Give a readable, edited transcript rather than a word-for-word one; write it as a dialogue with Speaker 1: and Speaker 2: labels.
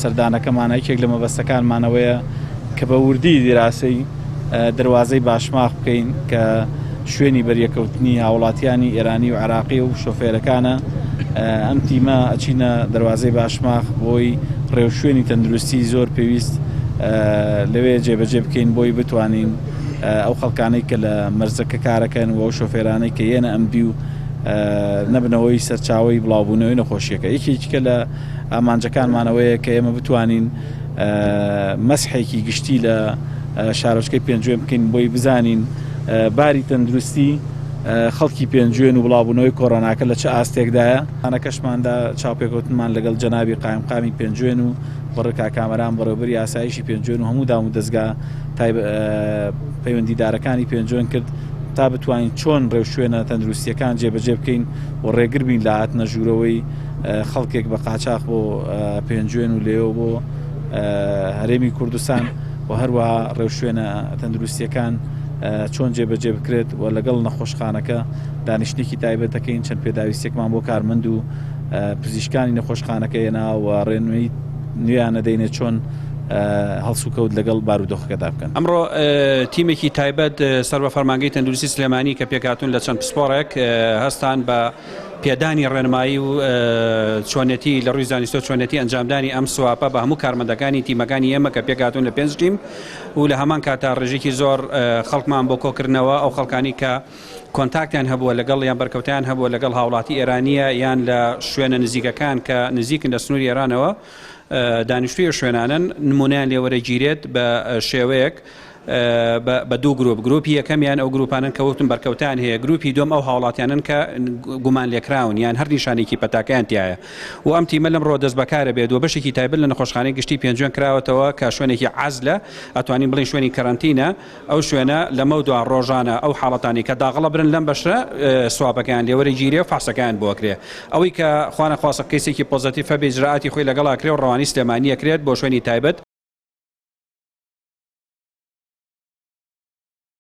Speaker 1: سەردانەکەمان یەکێک لە مەبەستەکانمانەوەیە کە بە وردی دیراسی دەواازەی باشماخ بکەین کە شوێنی بەریەکەوتنی هاوڵاتیانی ئێرانی و عراقی و شۆفێرەکانە. ئەم تیمە ئەچینە دەواازەی باشماخ بۆی ڕێوشوێنی تەندروستی زۆر پێویست لەوێ جێبەجێ بکەین بۆی بتوانین ئەو خەڵکانەی کە لە مەرزەکە کارەکەن و ئەو شۆفێرانەی کە یەنە ئەمدی و نەبنەوەی سەرچاوی بڵاوبوونەوەی نەخۆشیەکە. یەکێکە لە ئامانجەکانمانەوەیە کە ئێمە بتوانین مەسحێکی گشتی لە شارۆچکەی پێنجوێن بکەین بۆی بزانین باری تەندروستی خەڵکی پێنجوێن و بڵاوبوونەوەی کۆڕۆناکە لە چه ئاستێکدایە. ئانەکەشماندا چاوپێکوتنمان لەگەڵ جەنابی قایمقامی پێنجوێن و بڕکا کامەران بەڕێوەبەری ئاسایشی پێنجوێن و هەموو دام و دەستگا پەیوەندیدارەکانی پێنجوێن کرد تا بتوانین چۆن ڕێوشوێنە تەندروستیەکان جێبەجێ بکەین و ڕێگر بین لە هاتنە ژوورەوەی خەڵکێک بە قاچاق بۆ پێنجوێن و لێوە بۆ هەرێمی کوردستان و هەروەها ڕێوشوێنە تەندروستیەکان چۆن جێبەجێ بکرێت و لەگەڵ نەخۆشخانەکە دانیشتێکی تایبەت دەکەین. چەند پێداویستێکمان بۆ کارمەند و پزیشکانی نەخۆشخانەکە هێناوە ڕێنمەی نوێیان نەدەینێت چۆن هەڵسوکەوت لەگەڵ بارودۆخەکەدا بکەن.
Speaker 2: ئەمڕۆ تیمێکی تایبەت سەر بە فەرمانگەی تەندروستی سلێمانی کە پێکهاتوون لە چەند پسپۆڕێک هەستان بە پێدانی ڕێنمایی و چۆنێتی لە ڕووی زانستۆ چۆنێتی ئەنجامدانی ئەم سواپە بە هەموو کارمەندەکانی تیمەکانی ئێمە کە پێکهاتوون لە 5 تیم و لە هەمان کاتا ڕێژێکی زۆر خەڵکمان بۆ کۆکردنەوە ئەو خەڵکانی کە کۆنتاکتیان هەبووە لەگەڵ یان بەرکەوتیان هەبووە لەگەڵ هاوڵاتی ئێرانیە یان لە شوێنە نزیکەکان کە نزیکن لە سنووری ئێرانەوە دانیشتووی شوێنانن نمونیان لێوەرەگیرێت بە شێوەیەک بە دوو گروپی یەکەمیان ئەو گروپانن کەوتن بەرکەوتان هەیە گروپی دوم ئەو هاوڵاتیانن کە گومان لێکراون یان هەر نیشانێکی پەتاکەیان تایە و ئەم تیمە لەمڕۆ دەست بەکارە بێت و بەشێکی تایبەت لە نەخۆشخانەی گشتی پێنجوێن کراوەتەوە کە شوێنێکی عەزلە ئەتوانین بڵین شوێنی کەرانتینە. ئەو شوێنە لەمە دوان ڕۆژانە ئەو حاڵەتانی کە داغڵە برن لەم بەشە سوابەکان لێوەرەگیرێ و فاسەکان بۆ کرێ ئەوەی کە خوانە خواستە کەسێکی پۆزتیڤ بێ ئیجراعاتی خۆی لەگەڵا کرێ و ڕەوانی سلێمانی ئەکرێت بۆ شوێنی تایبەت